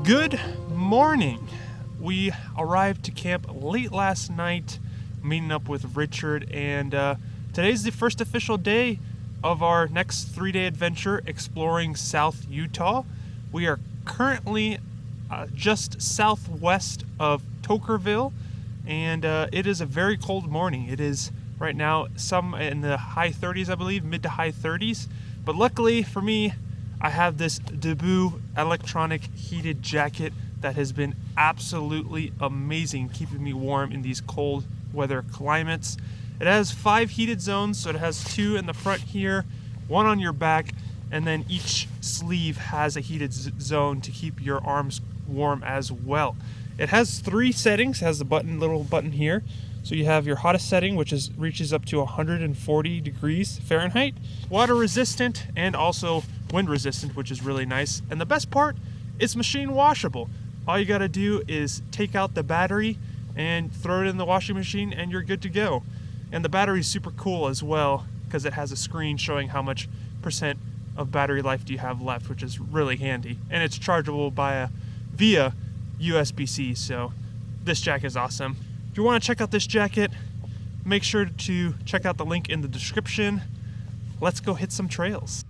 Good morning. We arrived to camp late last night, meeting up with Richard, and today's the first official day of our next 3-day adventure exploring South Utah. We are currently just southwest of Toquerville, and it is a very cold morning. It is right now some in the high 30s, I believe, mid to high 30s. But luckily for me, I have this Debut electronic heated jacket that has been absolutely amazing, keeping me warm in these cold weather climates. It has 5 heated zones, so it has 2 in the front here, 1 on your back, and then each sleeve has a heated zone to keep your arms warm as well. It has 3 settings. It has the little button here. So you have your hottest setting, which reaches up to 140 degrees Fahrenheit, water resistant, and also wind resistant, which is really nice. And the best part, it's machine washable. All you gotta do is take out the battery and throw it in the washing machine and you're good to go. And the battery is super cool as well because it has a screen showing how much percent of battery life do you have left, which is really handy. And it's chargeable via USB-C, so this jacket is awesome. If you want to check out this jacket, make sure to check out the link in the description. Let's go hit some trails.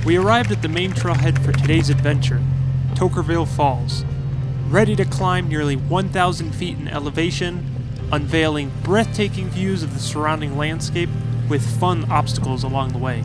We arrived at the main trailhead for today's adventure, Toquerville Falls, ready to climb nearly 1,000 feet in elevation, unveiling breathtaking views of the surrounding landscape with fun obstacles along the way.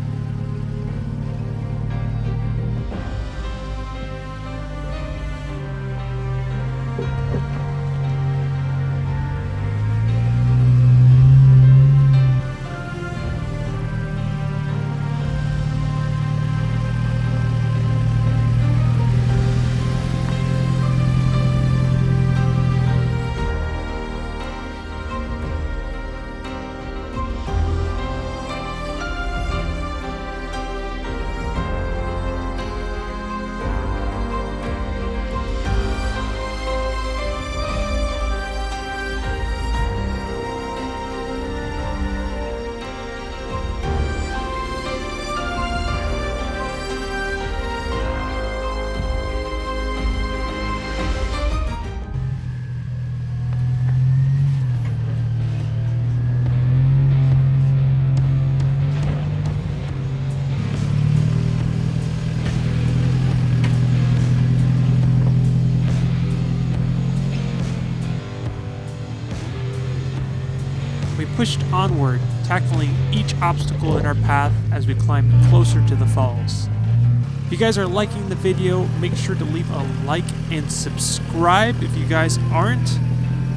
We pushed onward, tackling each obstacle in our path as we climbed closer to the falls. you guys are liking the video, make sure to leave a like and subscribe if you guys aren't.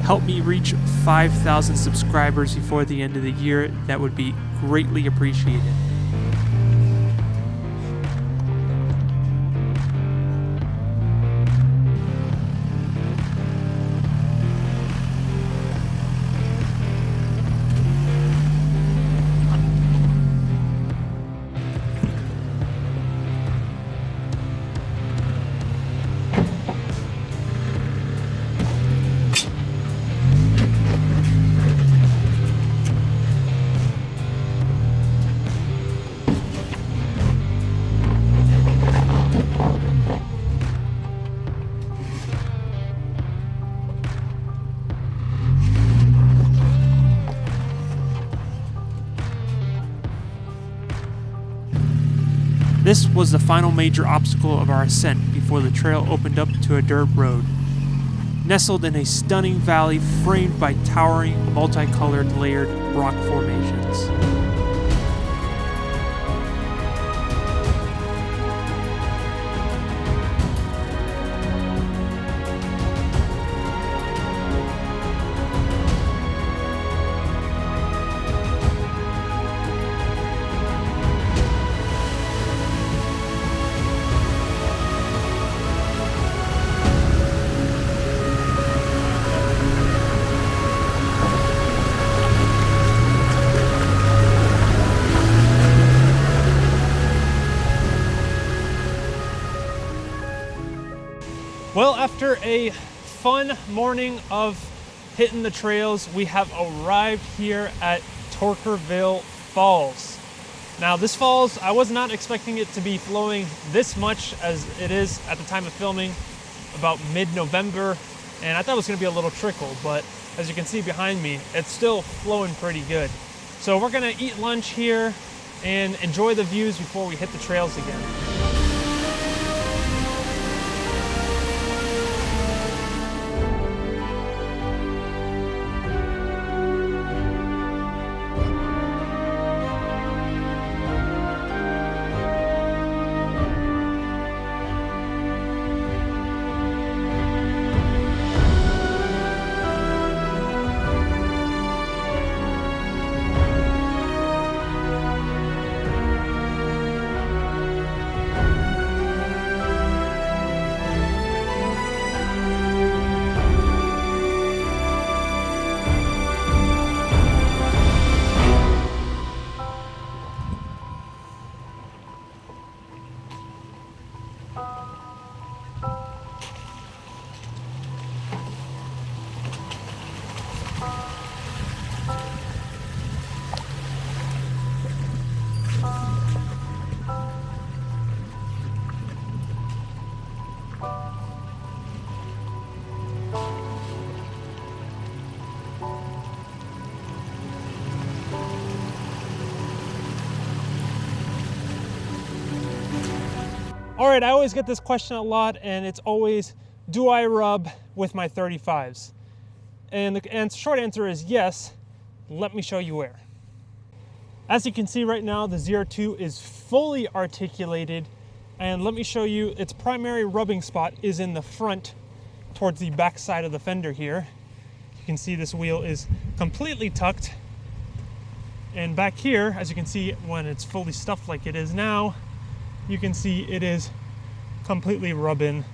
Help me reach 5,000 subscribers before the end of the year. That would be greatly appreciated. This was the final major obstacle of our ascent before the trail opened up to a dirt road. Nestled in a stunning valley framed by towering, multicolored, layered rock formations. Well, after a fun morning of hitting the trails, we have arrived here at Toquerville Falls. Now this falls, I was not expecting it to be flowing this much as it is at the time of filming, about mid-November, and I thought it was gonna be a little trickle, but as you can see behind me, it's still flowing pretty good. So we're gonna eat lunch here and enjoy the views before we hit the trails again. All right, I always get this question a lot, and it's always, do I rub with my 35s? And the short answer is yes. Let me show you where. As you can see right now, the ZR2 is fully articulated, and let me show you, its primary rubbing spot is in the front towards the back side of the fender here. You can see this wheel is completely tucked, and back here, as you can see, when it's fully stuffed like it is now, you can see it is completely rubbing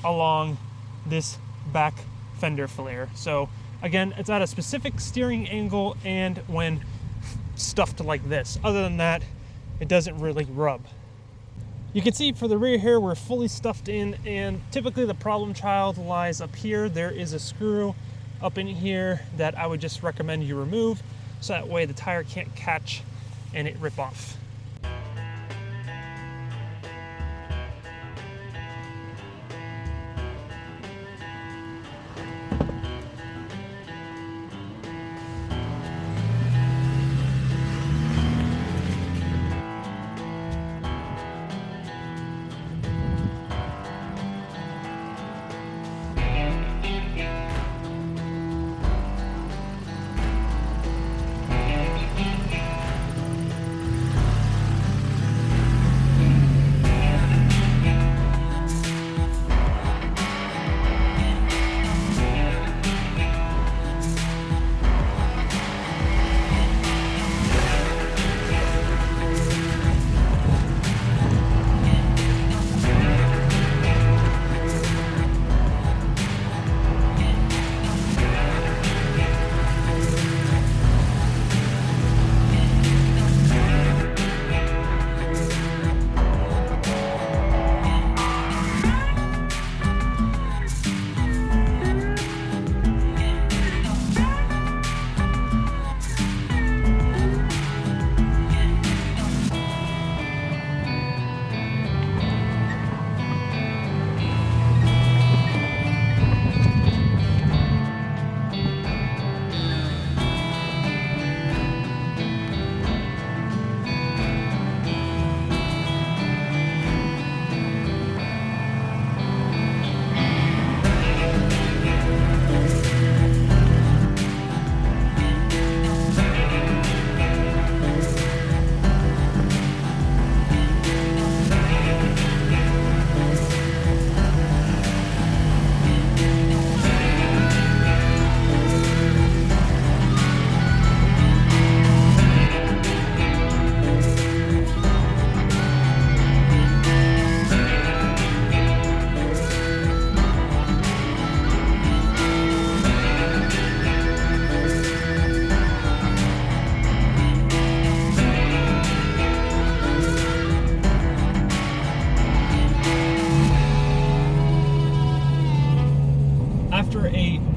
along this back fender flare. So again, it's at a specific steering angle and when stuffed like this. Other than that, it doesn't really rub. You can see for the rear here, we're fully stuffed in, and typically the problem child lies up here. There is a screw up in here that I would just recommend you remove, so that way the tire can't catch and it rip off.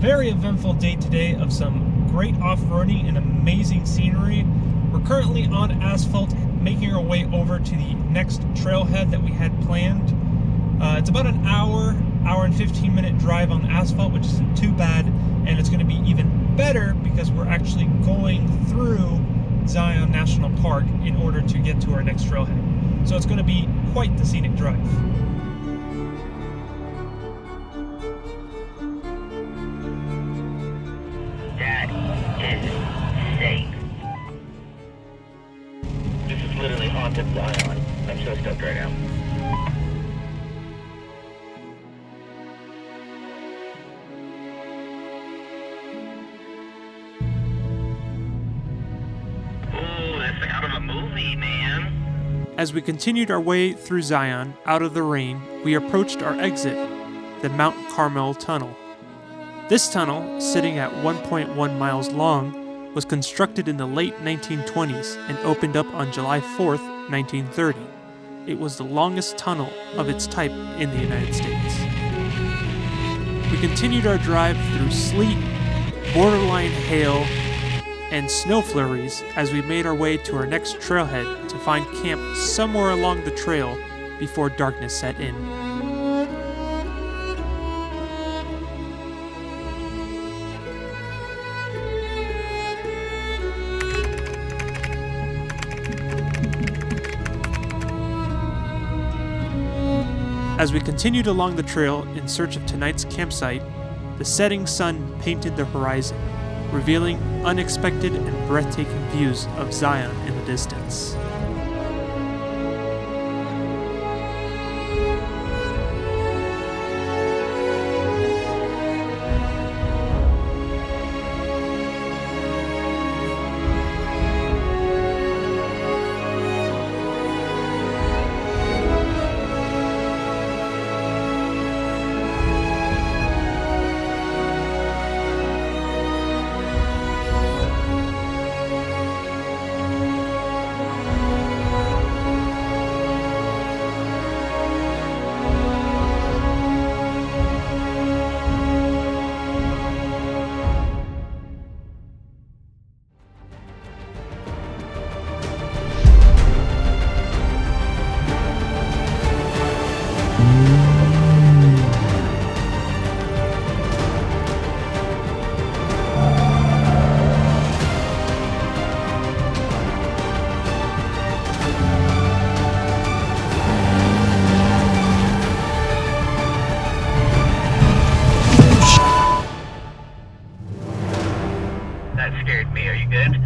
very eventful day today of some great off-roading and amazing scenery. We're currently on asphalt, making our way over to the next trailhead that we had planned. It's about an hour and 15-minute drive on asphalt, which isn't too bad, and it's going to be even better because we're actually going through Zion National Park in order to get to our next trailhead. So it's going to be quite the scenic drive. That is safe. This is literally haunted Zion. I'm so stoked right now. Ooh, that's out of a movie, man. As we continued our way through Zion, out of the rain, we approached our exit, the Mount Carmel Tunnel. This tunnel, sitting at 1.1 miles long, was constructed in the late 1920s and opened up on July 4th, 1930. It was the longest tunnel of its type in the United States. We continued our drive through sleet, borderline hail, and snow flurries as we made our way to our next trailhead to find camp somewhere along the trail before darkness set in. As we continued along the trail in search of tonight's campsite, the setting sun painted the horizon, revealing unexpected and breathtaking views of Zion in the distance. That scared me. Are you good?